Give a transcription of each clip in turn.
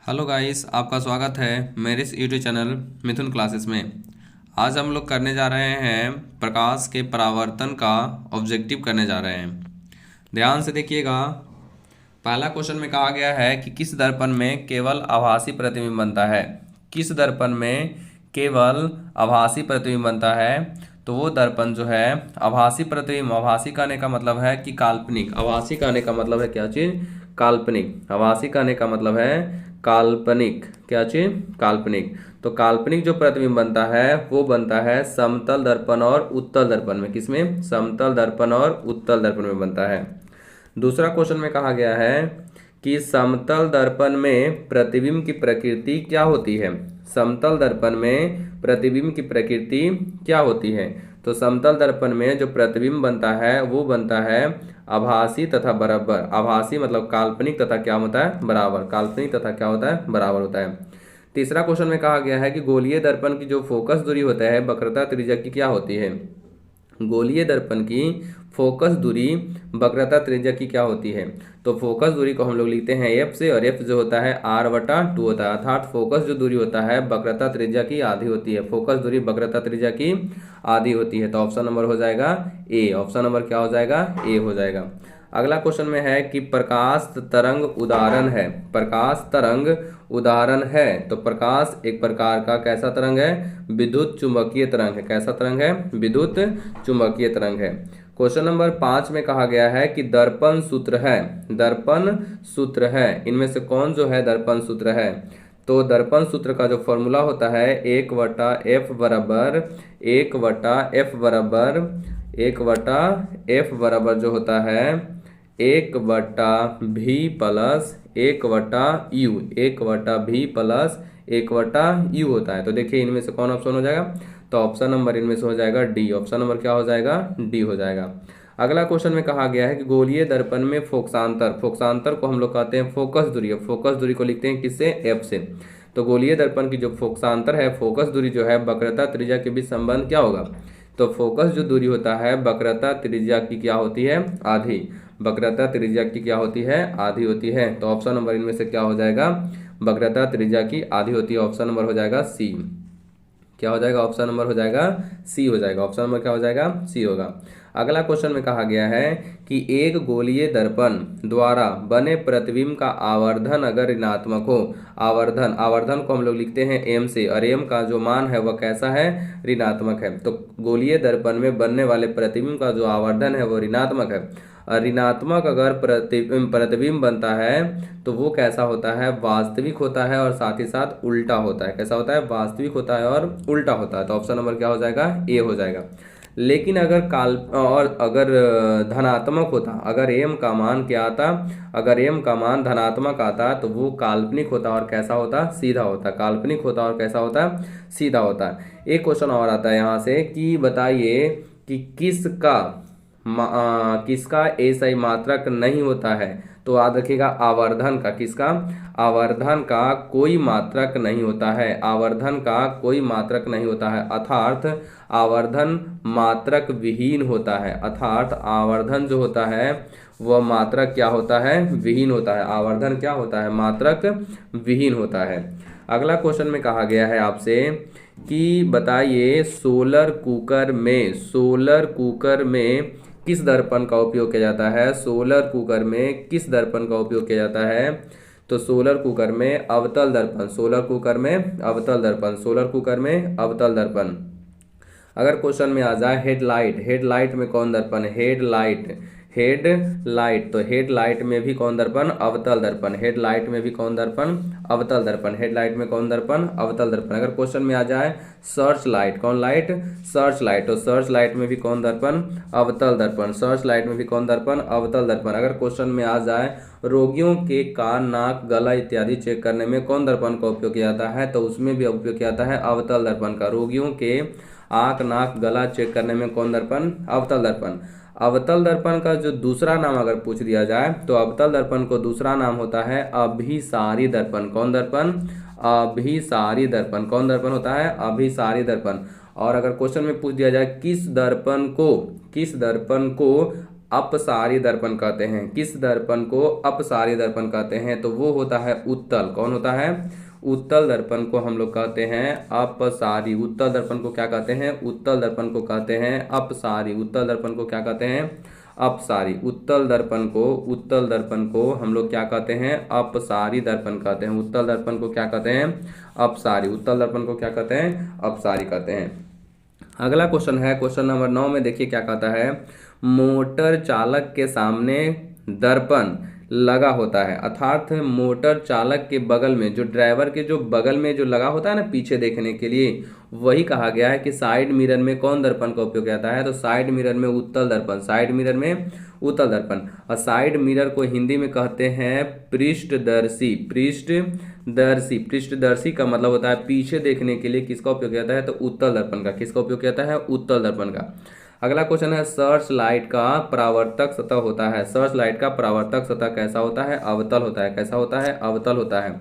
Hello guys, आपका स्वागत है मेरे इस यूट्यूब चैनल मिथुन क्लासेस में। आज हम लोग करने जा रहे हैं प्रकाश के परावर्तन का ऑब्जेक्टिव करने जा रहे हैं। ध्यान से देखिएगा। पहला क्वेश्चन में कहा गया है कि किस दर्पण में केवल आभासी प्रतिबिंब बनता है। किस दर्पण में केवल आभासी प्रतिबिंब बनता है। तो वो दर्पण जो है आभासी प्रतिबिंब, आभासी कहने का मतलब है कि काल्पनिक, आभासी कहने का मतलब है क्या चीज, काल्पनिक। आभासी कहने का मतलब है काल्पनिक, क्या चीज, काल्पनिक। तो काल्पनिक जो प्रतिबिंब बनता है वो बनता है समतल दर्पण और उत्तल दर्पण में। किसमें? समतल दर्पण और उत्तल दर्पण में बनता है। दूसरा क्वेश्चन में कहा गया है कि समतल दर्पण में प्रतिबिंब की प्रकृति क्या होती है। समतल दर्पण में प्रतिबिंब की प्रकृति क्या होती है। तो समतल दर्पण में जो प्रतिबिंब बनता है वो बनता है आभासी तथा बराबर। आभासी मतलब काल्पनिक तथा क्या होता है, बराबर। काल्पनिक तथा क्या होता है, बराबर होता है। तीसरा क्वेश्चन में कहा गया है कि गोलीय दर्पण की जो फोकस दूरी होता है वक्रता त्रिज्या की क्या होती है। गोलीय दर्पण की फोकस दूरी वक्रता त्रिज्या की क्या होती है। तो फोकस दूरी को हम लोग लिखते हैं एफ से, और एफ जो होता है r/2 होता है, अर्थात फोकस जो दूरी होता है वक्रता त्रिज्या की आधी होती है। फोकस दूरी वक्रता त्रिज्या की आधी होती है। तो ऑप्शन नंबर हो जाएगा ए। ऑप्शन नंबर क्या हो जाएगा, ए हो जाएगा। अगला क्वेश्चन में है कि प्रकाश तरंग उदाहरण है। प्रकाश तरंग उदाहरण है। तो प्रकाश एक प्रकार का कैसा तरंग है, विद्युत चुंबकीय तरंग है। कैसा तरंग है, विद्युत चुंबकीय तरंग है। क्वेश्चन नंबर 5 में कहा गया है कि दर्पण सूत्र है। दर्पण सूत्र है, इनमें से कौन जो है दर्पण सूत्र है। तो दर्पण सूत्र का जो फॉर्मूला होता है 1/f बराबर 1/f बराबर जो होता है 1/v plus 1/u, 1/v plus 1/u होता है। तो देखिए इनमें से कौन ऑप्शन हो जाएगा। तो ऑप्शन नंबर इनमें से हो जाएगा डी। ऑप्शन नंबर क्या हो जाएगा, डी हो जाएगा। अगला क्वेश्चन में कहा गया है कि गोलीय दर्पण में फोकसांतर, फोकसांतर को हम लोग कहते हैं फोकस दूरी। फोकस दूरी को लिखते हैं किससे, एफ से। तो गोलीय दर्पण की जो फोकसांतर है, फोकस दूरी जो है वक्रता त्रिज्या के बीच संबंध क्या होगा। तो फोकस जो दूरी होता है वक्रता त्रिज्या की क्या होती है, आधी। वक्रता त्रिज्या की क्या होती है, आधी होती है। तो ऑप्शन नंबर इनमें से क्या हो जाएगा, वक्रता त्रिज्या की आधी होती है। ऑप्शन नंबर हो जाएगा सी। क्या हो जाएगा, ऑप्शन नंबर हो जाएगा सी हो जाएगा। ऑप्शन नंबर क्या हो जाएगा, सी होगा। अगला क्वेश्चन में कहा गया है कि एक गोलीय दर्पण द्वारा बने प्रतिबिंब का आवर्धन अगर ऋणात्मक हो। आवर्धन, आवर्धन को हम लोग लिखते हैं एम से, और एम का जो मान है वह कैसा है, ऋणात्मक है। तो गोलीय दर्पण में बनने वाले प्रतिबिंब का जो आवर्धन है वो ऋणात्मक है। ऋणात्मक अगर प्रतिबिंब बनता है तो वो कैसा होता है, वास्तविक होता है और साथ ही साथ उल्टा होता है। कैसा होता है, वास्तविक होता है और उल्टा होता है। तो ऑप्शन नंबर क्या हो जाएगा, ए हो जाएगा। लेकिन अगर अगर धनात्मक होता, अगर एम का मान क्या आता, अगर एम का मान धनात्मक आता तो वो काल्पनिक होता और कैसा होता, सीधा होता। काल्पनिक होता और कैसा होता, सीधा होता। एक क्वेश्चन और आता है यहाँ से कि बताइए कि किसका एसआई मात्रक नहीं होता है। तो याद रखिएगा आवर्धन का, किसका, आवर्धन का कोई मात्रक नहीं होता है। आवर्धन का कोई मात्रक नहीं होता है, अर्थात आवर्धन मात्रक विहीन होता है। अर्थात आवर्धन जो होता है वह मात्रक क्या होता है, विहीन होता है। आवर्धन क्या होता है, मात्रक विहीन होता है। अगला क्वेश्चन में कहा गया है आपसे कि बताइए सोलर कुकर में किस दर्पण का उपयोग किया जाता है। सोलर कुकर में किस दर्पण का उपयोग किया जाता है। तो सोलर कुकर में अवतल दर्पण, सोलर कुकर में अवतल दर्पण, सोलर कुकर में अवतल दर्पण। अगर क्वेश्चन में आ जाए हेडलाइट, हेडलाइट में कौन दर्पण है, हेडलाइट, हेडलाइट। तो हेडलाइट में भी कौन दर्पण, अवतल दर्पण। हेडलाइट में भी कौन दर्पण, अवतल दर्पण। हेडलाइट में कौन दर्पण, अवतल दर्पण। अगर क्वेश्चन में आ जाए सर्च लाइट, कौन लाइट, सर्च लाइट। तो सर्च लाइट में भी कौन दर्पण, अवतल दर्पण। सर्च लाइट में भी कौन दर्पण, अवतल दर्पण। अगर क्वेश्चन में आ जाए रोगियों के कान, नाक, गला इत्यादि चेक करने में कौन दर्पण का उपयोग किया जाता है, तो उसमें भी उपयोग किया जाता है अवतल दर्पण का। रोगियों के आंख, नाक, गला चेक करने में कौन दर्पण, अवतल दर्पण। अवतल दर्पण का जो दूसरा नाम अगर पूछ दिया जाए तो अवतल दर्पण को दूसरा नाम होता है अभिसारी दर्पण। कौन दर्पण, अभिसारी दर्पण। कौन दर्पण होता है, अभिसारी दर्पण। और अगर क्वेश्चन में पूछ दिया जाए किस दर्पण को अपसारी दर्पण कहते हैं। किस दर्पण को अपसारी दर्पण कहते हैं? तो वो होता है उत्तल। कौन होता है? उत्तल दर्पण को हम लोग कहते हैं अपसारी। उत्तल दर्पण को क्या कहते हैं? उत्तल दर्पण को कहते हैं अपसारी। उत्तल दर्पण को क्या कहते हैं? अपसारी। उत्तल दर्पण को हम लोग क्या कहते हैं? अपसारी दर्पण कहते हैं। उत्तल दर्पण को क्या कहते हैं? अपसारी। उत्तल दर्पण को क्या कहते हैं? अपसारी कहते हैं। अगला क्वेश्चन है, क्वेश्चन नंबर 9 में देखिए क्या कहता है। मोटर चालक के सामने दर्पण लगा होता है, अर्थात मोटर चालक के बगल में, जो ड्राइवर के जो बगल में जो लगा होता है ना पीछे देखने के लिए, वही कहा गया है कि साइड मिरर में कौन दर्पण का उपयोग जाता है? तो साइड मिरर में उत्तल दर्पण। साइड मिरर में उत्तल दर्पण। और साइड मिरर को हिंदी में कहते हैं पृष्ठदर्शी। पृष्ठदर्शी। पृष्ठदर्शी का मतलब होता है पीछे देखने के लिए किसका उपयोग जाता है? तो उत्तल दर्पण का। किसका उपयोग जाता है? उत्तल दर्पण का। अगला क्वेश्चन है, सर्च लाइट का परावर्तक सतह होता है। सर्च लाइट का परावर्तक सतह कैसा होता है? अवतल होता है। कैसा होता है? अवतल होता है।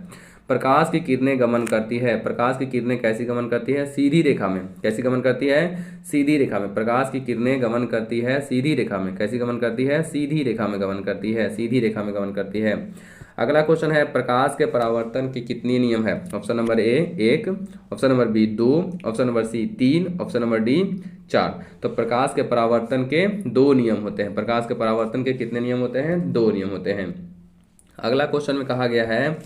प्रकाश की किरणें गमन करती है। प्रकाश की किरणें कैसी गमन करती है? सीधी रेखा में। कैसी गमन करती है? सीधी रेखा में। प्रकाश की किरणें गमन करती है सीधी रेखा में। कैसी गमन करती है? सीधी रेखा में गमन करती है। सीधी रेखा में गमन करती है। अगला क्वेश्चन है, प्रकाश के परावर्तन के कितने नियम है? Option number A 1, option number B 2, option number C 3, option number D 4। तो प्रकाश के परावर्तन के 2 नियम होते हैं। प्रकाश के परावर्तन के कितने नियम होते हैं? 2 नियम होते हैं। अगला क्वेश्चन में कहा गया है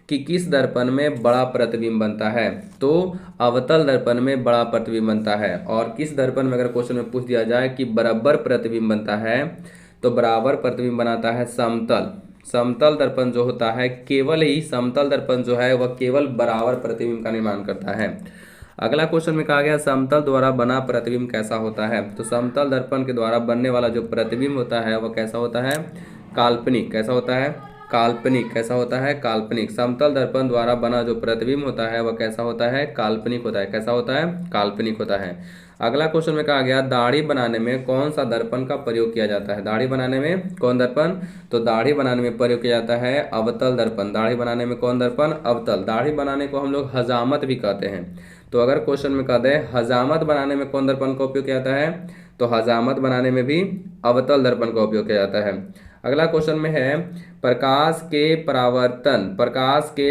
कि किस दर्पण में बड़ा प्रतिबिंब बनता है? तो अवतल दर्पण में बड़ा प्रतिबिंब बनता है। और किस दर्पण में अगर क्वेश्चन में पूछ दिया जाए कि बराबर प्रतिबिंब बनता है, तो बराबर प्रतिबिंब बनाता है समतल। समतल दर्पण जो होता है, केवल ही समतल दर्पण जो है वह केवल बराबर प्रतिबिंब का निर्माण करता है। अगला क्वेश्चन में कहा गया, समतल द्वारा बना प्रतिबिंब कैसा होता है? तो समतल दर्पण के द्वारा बनने वाला जो प्रतिबिंब होता है वह कैसा होता है? काल्पनिक। कैसा होता है? काल्पनिक। कैसा होता है? काल्पनिक। समतल दर्पण द्वारा बना जो प्रतिबिंब होता है वह कैसा होता है? काल्पनिक होता है। कैसा होता है? काल्पनिक होता है। अगला क्वेश्चन में कहा गया, दाढ़ी बनाने में कौन सा दर्पण का प्रयोग किया जाता है? दाढ़ी बनाने में कौन दर्पण? तो दाढ़ी बनाने में प्रयोग किया जाता है अवतल दर्पण। दाढ़ी बनाने में कौन दर्पण? अवतल। दाढ़ी बनाने को हम लोग हजामत भी कहते हैं। तो अगर क्वेश्चन में कह दे हजामत बनाने में कौन दर्पण का उपयोग किया जाता है, तो हजामत बनाने में भी अवतल दर्पण का उपयोग किया जाता है। अगला क्वेश्चन में है, प्रकाश के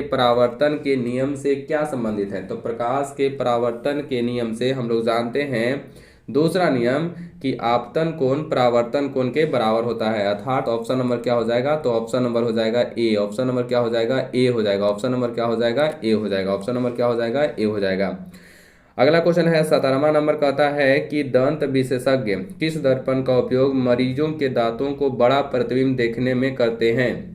परावर्तन के नियम से क्या संबंधित है? तो प्रकाश के परावर्तन के नियम से हम लोग जानते हैं दूसरा नियम कि आपतन कोण परावर्तन कोण के बराबर होता है। अर्थात ऑप्शन नंबर क्या हो जाएगा? तो ऑप्शन नंबर हो जाएगा ए। ऑप्शन नंबर क्या हो जाएगा? ए हो जाएगा। ऑप्शन नंबर क्या हो जाएगा? ए हो जाएगा। ऑप्शन नंबर क्या हो जाएगा? ए हो जाएगा। अगला क्वेश्चन है, 17वां नंबर कहता है कि दंत विशेषज्ञ किस दर्पण का उपयोग मरीजों के दांतों को बड़ा प्रतिबिंब देखने में करते हैं?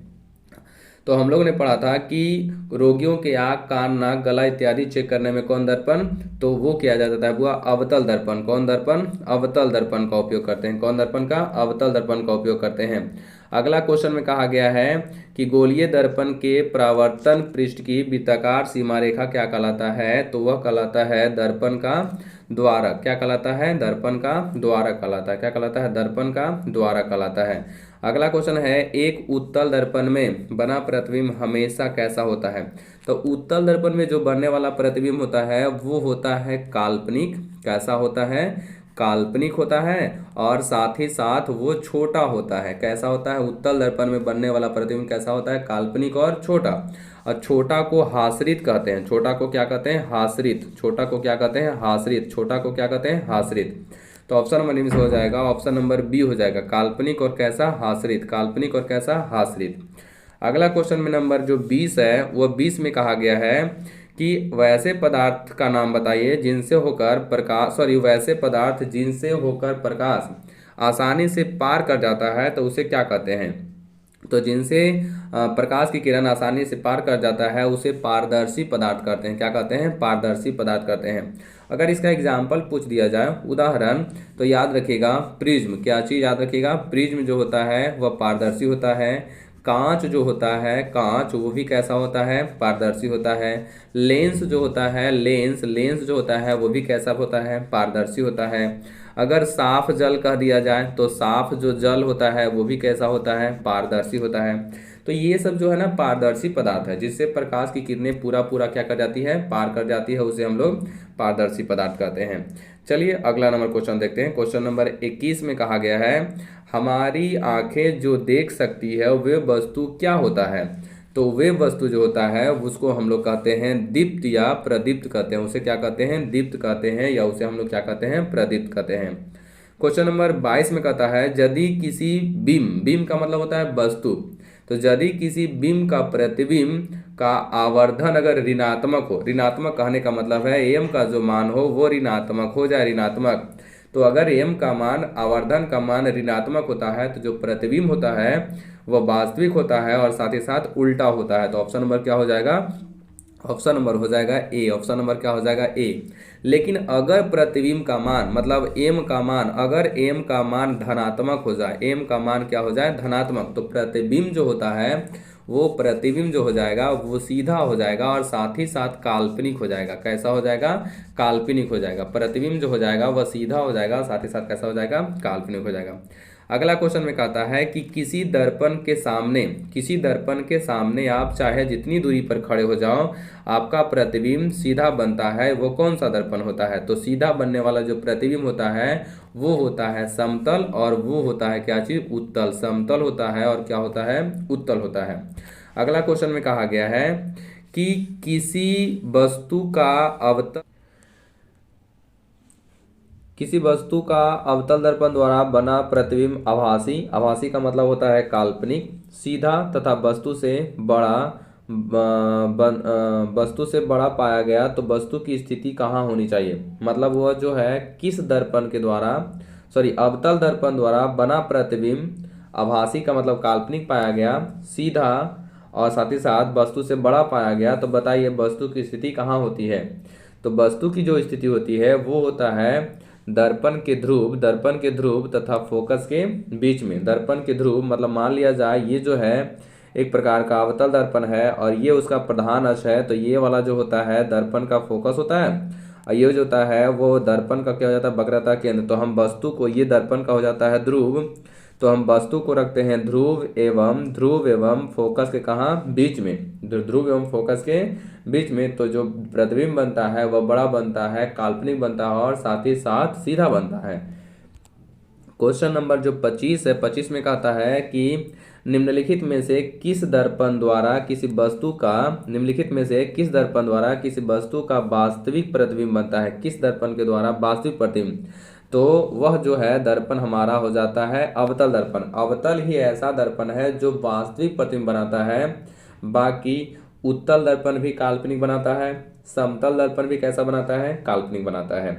तो हम लोग ने पढ़ा था कि रोगियों के आँख, कान, नाक, गला इत्यादि चेक करने में कौन दर्पण? तो वो किया जाता है वह अवतल दर्पण। कौन दर्पण? अवतल दर्पण का उपयोग करते हैं। कौन दर्पण का? अवतल दर्पण का उपयोग करते हैं। अगला क्वेश्चन में कहा गया है कि गोलीय दर्पण के परावर्तन पृष्ठ की वृत्ताकार सीमा रेखा क्या कहलाता है? तो वह कहलाता है दर्पण का द्वारक। क्या कहलाता है? दर्पण का द्वारक कहलाता है। क्या कहलाता है? दर्पण का द्वारक कहलाता है। अगला क्वेश्चन है, एक उत्तल दर्पण में बना प्रतिबिंब हमेशा कैसा होता है? तो उत्तल दर्पण में जो बनने वाला प्रतिबिंब होता है वो होता है काल्पनिक। कैसा होता है? काल्पनिक होता है। और साथ ही साथ वो छोटा होता है। कैसा होता है? उत्तल दर्पण में बनने वाला प्रतिबिंब कैसा होता है? काल्पनिक और छोटा। और छोटा को हाश्रित कहते हैं। छोटा को क्या कहते हैं? हाश्रित। छोटा को क्या कहते हैं? हाश्रित। छोटा को क्या कहते हैं? हाश्रित। तो ऑप्शन नंबर निम्न हो जाएगा, ऑप्शन नंबर बी हो जाएगा, काल्पनिक और कैसा? हाश्रित। काल्पनिक और कैसा? हाश्रित। अगला क्वेश्चन में नंबर जो 20 है वह 20 में कहा गया है कि वैसे पदार्थ का नाम बताइए जिनसे होकर प्रकाश आसानी से पार कर जाता है, तो उसे क्या कहते हैं? तो जिनसे प्रकाश की किरण आसानी से पार कर जाता है उसे पारदर्शी पदार्थ कहते हैं। क्या कहते हैं? पारदर्शी पदार्थ कहते हैं। अगर इसका एग्जाम्पल पूछ दिया जाए, उदाहरण, तो याद रखिएगा प्रिज्म। क्या चीज़ याद रखिएगा? प्रिज्म जो होता है वह पारदर्शी होता है। कांच जो होता है, कांच वो भी कैसा होता है? पारदर्शी होता है। लेंस जो होता है, लेंस जो होता है वो भी कैसा होता है? पारदर्शी होता है। अगर साफ जल कह दिया जाए तो साफ जो जल होता है वो भी कैसा होता है? पारदर्शी होता है। तो ये सब जो है ना पारदर्शी पदार्थ है, जिससे प्रकाश की किरणें पूरा क्या कर जाती है? पार कर जाती है, उसे हम लोग पारदर्शी पदार्थ कहते हैं। चलिए अगला नंबर क्वेश्चन देखते हैं। क्वेश्चन नंबर 21 में कहा गया है, हमारी आंखें जो देख सकती है वे वस्तु क्या होता है? तो वे वस्तु जो होता है उसको हम लोग कहते हैं दीप्त या प्रदीप्त कहते हैं। उसे क्या कहते हैं? दीप्त कहते हैं, या उसे हम लोग क्या कहते हैं? प्रदीप्त कहते हैं। क्वेश्चन नंबर 22 में कहता है यदि किसी बीम, बीम का मतलब होता है वस्तु, तो यदि किसी बीम का प्रतिबिंब का आवर्धन अगर ऋणात्मक हो, ऋणात्मक कहने का मतलब है एम का जो मान हो वो ऋणात्मक हो जाए, ऋणात्मक। तो अगर एम का मान, आवर्धन का मान ऋणात्मक होता है तो जो प्रतिबिंब होता है वह वास्तविक होता है और साथ ही साथ उल्टा होता है। तो ऑप्शन नंबर क्या हो जाएगा? ऑप्शन नंबर हो जाएगा ए। ऑप्शन नंबर क्या हो जाएगा? ए। लेकिन अगर प्रतिबिंब का मान मतलब एम का मान, अगर एम का मान धनात्मक हो जाए, एम का मान क्या हो जाए? धनात्मक, तो प्रतिबिंब जो होता है वो प्रतिबिंब जो हो जाएगा वो सीधा हो जाएगा और साथ ही साथ काल्पनिक हो जाएगा। कैसा हो जाएगा? काल्पनिक हो जाएगा। प्रतिबिंब जो हो जाएगा वह सीधा हो जाएगा, साथ ही साथ कैसा हो जाएगा? काल्पनिक हो जाएगा। अगला क्वेश्चन में कहता है कि किसी दर्पण के सामने, किसी दर्पण के सामने आप चाहे जितनी दूरी पर खड़े हो जाओ आपका प्रतिबिंब सीधा बनता है, वो कौन सा दर्पण होता है? तो सीधा बनने वाला जो प्रतिबिंब होता है वो होता है समतल, और वो होता है क्या चीज? उत्तल। समतल होता है और क्या होता है? उत्तल होता है। अगला क्वेश्चन में कहा गया है कि किसी वस्तु का अवतल, किसी वस्तु का अवतल दर्पण द्वारा बना प्रतिबिंब आभासी, आभासी का मतलब होता है काल्पनिक, सीधा तथा वस्तु से बड़ा वस्तु से बड़ा पाया गया तो वस्तु की स्थिति कहाँ होनी चाहिए? मतलब वह जो है किस दर्पण के द्वारा, सॉरी, अवतल दर्पण द्वारा बना प्रतिबिंब आभासी का मतलब काल्पनिक पाया गया, सीधा और साथ ही साथ वस्तु से बड़ा पाया गया, तो बताइए वस्तु की स्थिति कहाँ होती है? तो वस्तु की जो स्थिति होती है वो होता है दर्पण के ध्रुव, दर्पण के ध्रुव तथा फोकस के बीच में। दर्पण के ध्रुव मतलब मान लिया जाए ये जो है एक प्रकार का अवतल दर्पण है और ये उसका प्रधान अक्ष है, तो ये वाला जो होता है दर्पण का फोकस होता है और ये जो होता है वो दर्पण का क्या हो जाता है? वक्रता केंद्र। तो हम वस्तु को, ये दर्पण का हो जाता है ध्रुव, तो हम वस्तु को रखते हैं ध्रुव एवं फोकस के कहाँ? बीच में। ध्रुव एवं फोकस के बीच में। तो जो प्रतिबिंब बनता है वह बड़ा बनता है, काल्पनिक बनता है और साथ ही साथ सीधा बनता है। क्वेश्चन नंबर जो 25 है, 25 में कहता है कि निम्नलिखित में से किस दर्पण द्वारा किसी वस्तु का, निम्नलिखित में से किस दर्पण द्वारा किसी वस्तु का वास्तविक प्रतिबिंब बनता है? किस दर्पण के द्वारा वास्तविक प्रतिबिंब? तो वह जो है दर्पण हमारा हो जाता है अवतल दर्पण। अवतल ही ऐसा दर्पण है जो वास्तविक प्रतिबिंब बनाता है। बाकी उत्तल दर्पण भी काल्पनिक बनाता है, समतल दर्पण भी कैसा बनाता है? काल्पनिक बनाता है।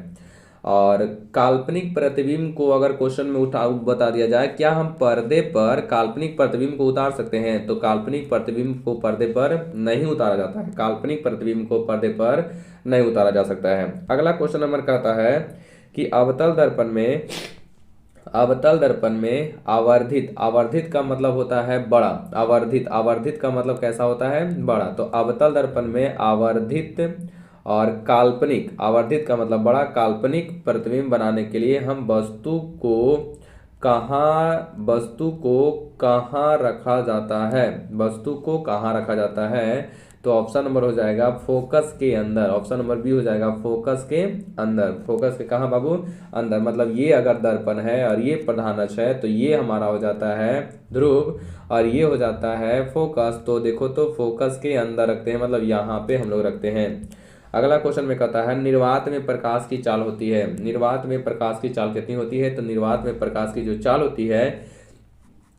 और काल्पनिक प्रतिबिंब को अगर क्वेश्चन में बता दिया जाए क्या हम पर्दे पर काल्पनिक प्रतिबिंब को उतार सकते हैं? तो काल्पनिक प्रतिबिंब को पर्दे पर नहीं उतारा जाता है, काल्पनिक प्रतिबिंब को पर्दे पर नहीं उतारा जा सकता है। अगला क्वेश्चन नंबर कहता है कि अवतल दर्पण में, अवतल दर्पण में आवर्धित, आवर्धित का मतलब होता है बड़ा, आवर्धित, आवर्धित का मतलब कैसा होता है? बड़ा। तो अवतल दर्पण में आवर्धित और काल्पनिक, आवर्धित का मतलब बड़ा, काल्पनिक प्रतिबिंब बनाने के लिए हम वस्तु को कहाँ रखा जाता है? वस्तु को कहाँ रखा जाता है? तो ऑप्शन नंबर हो जाएगा फोकस के अंदर। ऑप्शन नंबर बी हो जाएगा फोकस के अंदर। फोकस के कहाँ बाबू? अंदर। मतलब ये अगर दर्पण है और ये प्रधान अक्ष है तो ये हमारा हो जाता है ध्रुव और ये हो जाता है फोकस। तो देखो तो फोकस के अंदर रखते हैं, मतलब यहाँ पे हम लोग रखते हैं। अगला क्वेश्चन में कहता है निर्वात में प्रकाश की चाल होती है। निर्वात में प्रकाश की चाल कितनी होती है? तो निर्वात में प्रकाश की जो चाल होती है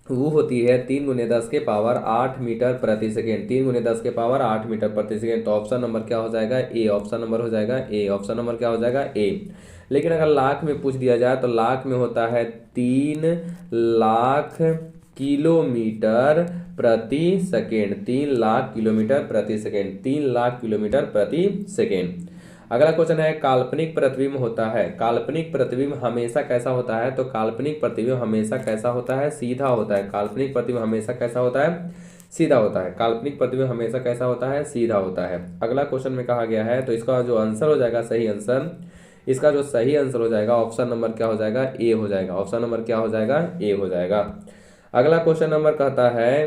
वो होती है 3 × 10 के पावर 8 मीटर प्रति सेकेंड। 3 × 10 के पावर 8 मीटर प्रति सेकेंड। तो ऑप्शन नंबर क्या हो जाएगा? ए। ऑप्शन नंबर हो जाएगा ए। ऑप्शन नंबर क्या हो जाएगा? ए। लेकिन अगर लाख में पूछ दिया जाए तो लाख में होता है 3 लाख किलोमीटर प्रति सेकेंड। 3 लाख किलोमीटर प्रति सेकेंड। 3 लाख किलोमीटर प्रति सेकेंड। अगला क्वेश्चन है काल्पनिक प्रतिबिंब होता है। काल्पनिक प्रतिबिंब हमेशा कैसा होता है? तो काल्पनिक प्रतिबिंब हमेशा कैसा होता है? सीधा होता है। काल्पनिक प्रतिबिंब हमेशा कैसा होता है? सीधा होता है। काल्पनिक प्रतिबिंब हमेशा कैसा होता है? सीधा होता है। अगला क्वेश्चन में कहा गया है, तो इसका जो आंसर हो जाएगा, सही आंसर, इसका जो सही आंसर हो जाएगा ऑप्शन नंबर क्या हो जाएगा? ए हो जाएगा। ऑप्शन नंबर क्या हो जाएगा? ए हो जाएगा। अगला क्वेश्चन नंबर कहता है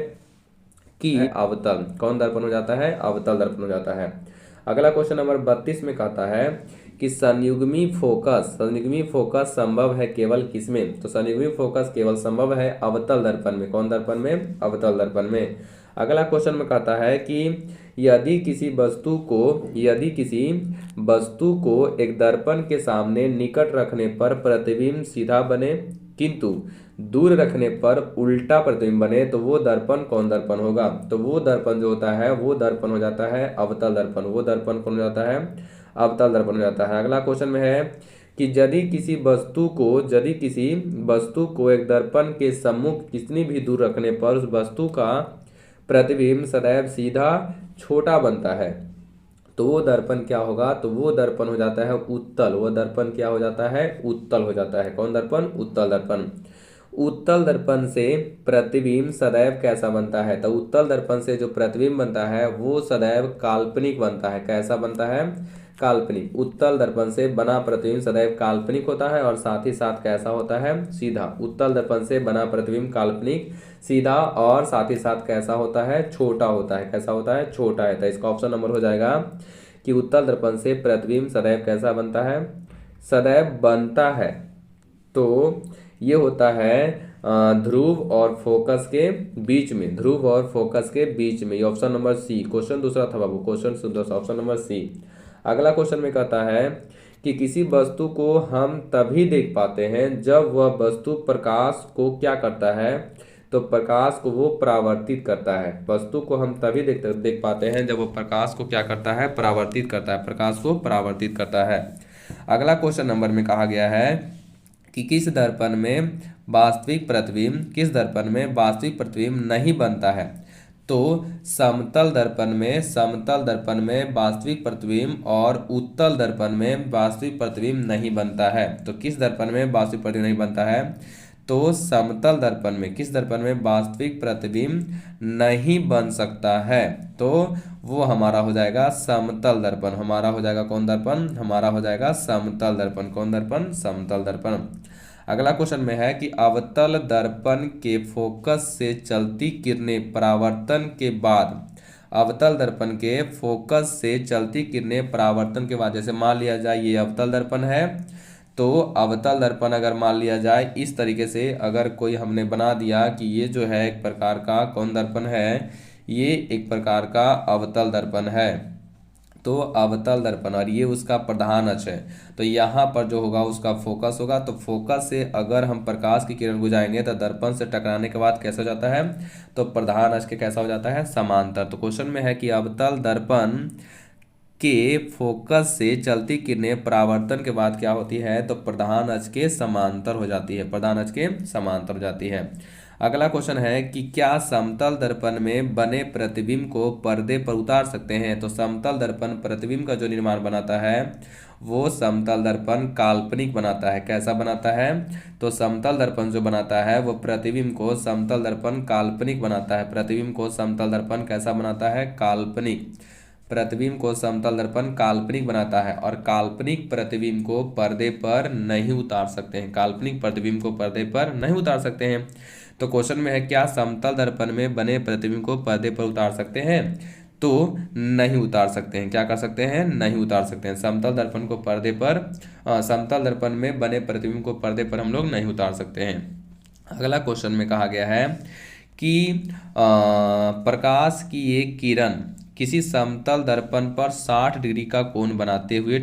कि अवतल कौन दर्पण हो जाता है? अवतल दर्पण हो जाता है। अगला क्वेश्चन नंबर 32 में कहता है कि संयुग्मी फोकस संभव है केवल किसमें? तो संयुग्मी फोकस केवल संभव है अवतल दर्पण में। कौन दर्पण में? अवतल दर्पण में। अगला क्वेश्चन में कहता है कि यदि किसी वस्तु को एक दर्पण के सामने निकट रखने पर प्रतिबिंब सीधा बने, किंतु दूर रखने पर उल्टा प्रतिबिंब बने, तो वो दर्पण कौन दर्पण होगा? तो वो दर्पण जो होता है वो दर्पण हो जाता है अवतल दर्पण। वो दर्पण कौन हो जाता है? अवतल दर्पण हो जाता है। अगला क्वेश्चन में है कि यदि किसी वस्तु को एक दर्पण के सम्मुख कितनी भी दूर रखने पर उस वस्तु का प्रतिबिंब सदैव सीधा छोटा बनता है, तो वो दर्पण क्या होगा? तो वो दर्पण हो जाता है उत्तल। वो दर्पण क्या हो जाता है? उत्तल हो जाता है। कौन दर्पण? उत्तल दर्पण। उत्तल दर्पण से प्रतिबिंब सदैव कैसा बनता है? तो उत्तल दर्पण से जो प्रतिबिंब बनता है वो सदैव काल्पनिक बनता है। कैसा बनता है? काल्पनिक। उत्तल दर्पण से बना प्रतिबिंब सदैव काल्पनिक होता है और साथ ही साथ कैसा होता है? सीधा। उत्तल दर्पण से बना प्रतिबिंब काल्पनिक, सीधा और साथ ही साथ कैसा होता है? छोटा होता है। कैसा होता है? छोटा है। तो इसका ऑप्शन नंबर हो जाएगा कि उत्तल दर्पण से प्रतिबिंब सदैव कैसा बनता है? सदैव बनता है। तो ये होता है ध्रुव और फोकस के बीच में। ध्रुव और फोकस के बीच में। ये ऑप्शन नंबर सी। क्वेश्चन दूसरा था बाबू, क्वेश्चन दूसरा, ऑप्शन नंबर सी। अगला क्वेश्चन में कहता है कि किसी वस्तु को हम तभी देख पाते हैं जब वह वस्तु प्रकाश को क्या करता है? तो प्रकाश को वो परावर्तित करता है। वस्तु को हम तभी देख पाते हैं जब वो प्रकाश को क्या करता है? परावर्तित करता है। प्रकाश को परावर्तित करता है। अगला क्वेश्चन नंबर में कहा गया है कि किस दर्पण में वास्तविक प्रतिबिंब नहीं बनता है? तो समतल दर्पण में वास्तविक प्रतिबिंब और उत्तल दर्पण में वास्तविक प्रतिबिंब नहीं बनता है। तो किस दर्पण में वास्तविक प्रतिबिंब नहीं बनता है? तो समतल दर्पण में। किस दर्पण में वास्तविक प्रतिबिंब नहीं बन सकता है? तो वो हमारा हो जाएगा समतल दर्पण। हमारा हो जाएगा कौन दर्पण? हमारा हो जाएगा समतल दर्पण। कौन दर्पण? समतल दर्पण। अगला क्वेश्चन में है कि अवतल दर्पण के फोकस से चलती किरणें परावर्तन के बाद, अवतल दर्पण के फोकस से चलती किरणें परावर्तन के बाद, जैसे मान लिया जाए ये अवतल दर्पण है, तो अवतल दर्पण अगर मान लिया जाए इस तरीके से, अगर कोई हमने बना दिया कि ये जो है एक प्रकार का कौन दर्पण है? ये एक प्रकार का अवतल दर्पण है। तो अवतल दर्पण और ये उसका प्रधान अक्ष है। तो यहाँ पर जो होगा उसका फोकस होगा। तो फोकस से अगर हम प्रकाश की किरण गुजारेंगे तो दर्पण से टकराने के बाद कैसा हो जाता है? तो प्रधान अक्ष के कैसा हो जाता है? समांतर। तो क्वेश्चन में है कि अवतल दर्पण के फोकस से चलती किरणें परावर्तन के बाद क्या होती है? तो प्रधान अक्ष के समांतर हो जाती है। प्रधान अक्ष के समांतर हो जाती है। अगला क्वेश्चन है कि क्या समतल दर्पण में बने प्रतिबिंब को पर्दे पर उतार सकते हैं? तो समतल दर्पण प्रतिबिंब का जो निर्माण बनाता है वो समतल दर्पण काल्पनिक बनाता है। कैसा बनाता है? तो समतल दर्पण जो बनाता है वो प्रतिबिंब को समतल दर्पण काल्पनिक बनाता है। प्रतिबिंब को समतल दर्पण कैसा बनाता है? काल्पनिक। प्रतिबिंब को समतल दर्पण काल्पनिक बनाता है और काल्पनिक प्रतिबिंब को पर्दे पर नहीं उतार सकते हैं। काल्पनिक प्रतिबिंब को पर्दे पर नहीं उतार सकते हैं। तो क्वेश्चन में है क्या समतल दर्पण में बने प्रतिबिंब को पर्दे पर उतार सकते हैं? तो नहीं उतार सकते हैं। क्या कर सकते हैं? नहीं उतार सकते हैं। समतल दर्पण को पर्दे पर समतल दर्पण में बने प्रतिबिंब को पर्दे पर हम लोग नहीं उतार सकते हैं। अगला क्वेश्चन में कहा गया है कि प्रकाश की एक किरण किसी समतल दर्पण पर 60 डिग्री का कोण बनाते हुए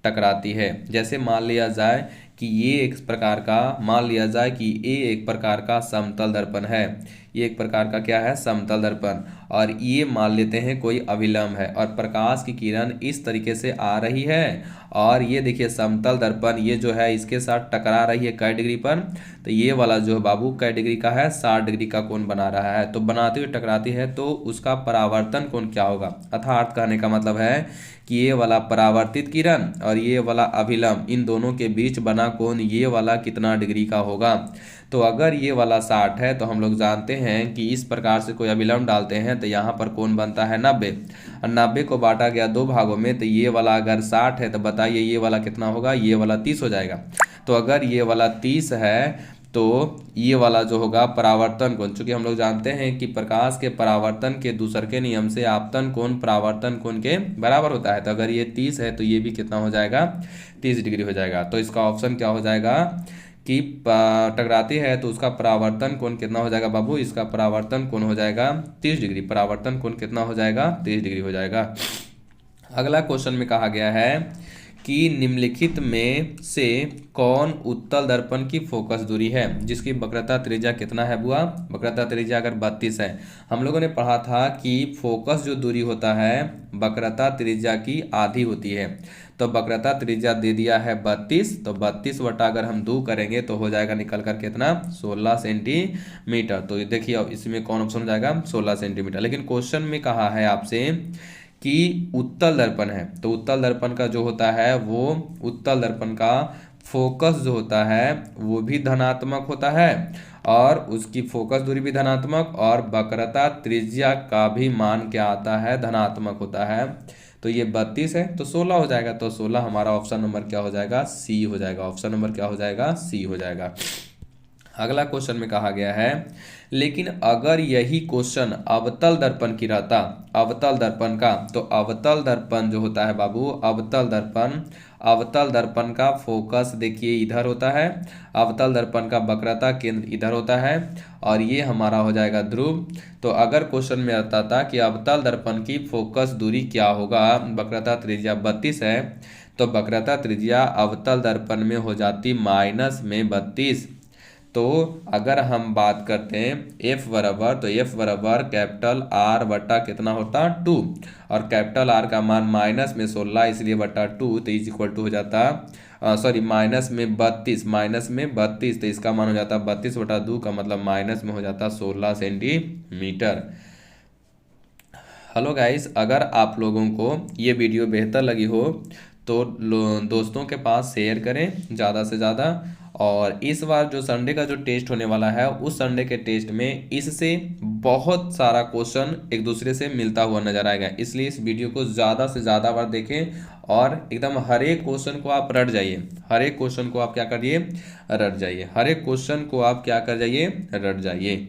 टकराती है। जैसे मान लिया जाए कि ये एक प्रकार का, मान लिया जाए कि ये एक प्रकार का समतल दर्पण है। ये एक प्रकार का क्या है? समतल दर्पण। और ये मान लेते हैं कोई अभिलंब है और प्रकाश की किरण इस तरीके से आ रही है और ये देखिए समतल दर्पण ये जो है इसके साथ टकरा रही है कै डिग्री पर? तो ये वाला जो है बाबू कै डिग्री का है? 60 डिग्री का कोण बना रहा है। तो बनाते हुए टकराती है तो उसका परावर्तन कोण क्या होगा? अर्थात कहने का मतलब है कि ये वाला परावर्तित किरण और ये वाला अभिलंब, इन दोनों के बीच बना कोण ये वाला कितना डिग्री का होगा? तो अगर ये वाला 60 है तो हम लोग जानते हैं कि इस प्रकार से कोई अभिलंब डालते हैं तो यहाँ पर कोण बनता है 90 और 90 को बांटा गया 2 भागों में। तो ये वाला अगर 60 है तो बताइए ये वाला कितना होगा? ये वाला 30 हो जाएगा। तो अगर ये वाला 30 है तो ये वाला जो होगा परावर्तन कोण, चूंकि हम लोग जानते हैं कि प्रकाश के परावर्तन के दूसरे के नियम से आपतन कोण परावर्तन कोण के बराबर होता है। तो अगर ये 30 है तो ये भी कितना हो जाएगा, 30 डिग्री हो जाएगा। तो इसका ऑप्शन क्या हो जाएगा कि टकराती है तो उसका परावर्तन कोण कितना हो जाएगा बाबू, इसका परावर्तन कोण हो जाएगा 30 डिग्री। परावर्तन कोण कितना हो जाएगा, 30 डिग्री हो जाएगा। अगला क्वेश्चन में कहा गया है कि निम्नलिखित में से कौन उत्तल दर्पण की फोकस दूरी है जिसकी वक्रता त्रिज्या कितना है बुआ, वक्रता त्रिज्या अगर 32 है। हम लोगों ने पढ़ा था कि फोकस जो दूरी होता है वक्रता त्रिज्या की आधी होती है। तो वक्रता त्रिज्या दे दिया है 32, तो 32 वटा अगर हम 2 करेंगे तो हो जाएगा निकल कर कितना, 16 सेंटीमीटर। तो देखिए अब इसमें कौन ऑप्शन हो जाएगा, 16 सेंटीमीटर। लेकिन क्वेश्चन में कहा है आपसे कि उत्तल दर्पण है, तो उत्तल दर्पण का जो होता है वो उत्तल दर्पण का फोकस जो होता है वो भी धनात्मक होता है और उसकी फोकस दूरी भी धनात्मक और वक्रता त्रिज्या का भी मान क्या आता है, धनात्मक होता है। तो ये 32 है तो 16 हो जाएगा। तो 16 हमारा ऑप्शन नंबर क्या हो जाएगा, सी हो जाएगा। ऑप्शन नंबर क्या हो जाएगा, सी हो जाएगा। अगला क्वेश्चन में कहा गया है लेकिन अगर यही क्वेश्चन अवतल दर्पण की रहता, अवतल दर्पण का, तो अवतल दर्पण जो होता है बाबू, अवतल दर्पण का फोकस देखिए इधर होता है, अवतल दर्पण का वक्रता केंद्र इधर होता है और ये हमारा हो जाएगा ध्रुव। तो अगर क्वेश्चन में आता था कि अवतल दर्पण की फोकस दूरी क्या होगा, वक्रता त्रिज्या 32 है, तो वक्रता त्रिज्या अवतल दर्पण में हो जाती माइनस में 32। तो अगर हम बात करते हैं एफ बराबर, तो एफ बराबर कैपिटल आर बटा कितना होता 2 और कैपिटल आर का मान माइनस में 16 इसलिए बटा 2, तो इज इक्वल टू हो जाता माइनस में 32, तो इसका मान हो जाता 32 बटा 2 का मतलब माइनस में हो जाता 16 सेंटीमीटर। हेलो गाइस, अगर आप लोगों को ये वीडियो बेहतर लगी हो तो दोस्तों के पास शेयर करें ज़्यादा से ज़्यादा। और इस बार जो संडे का जो टेस्ट होने वाला है उस संडे के टेस्ट में इससे बहुत सारा क्वेश्चन एक दूसरे से मिलता हुआ नजर आएगा, इसलिए इस वीडियो को ज़्यादा से ज़्यादा बार देखें और एकदम हर एक क्वेश्चन को आप रट जाइए, हर एक क्वेश्चन को आप क्या करिए, रट जाइए, हर एक क्वेश्चन को आप क्या कर जाइए, रट जाइए।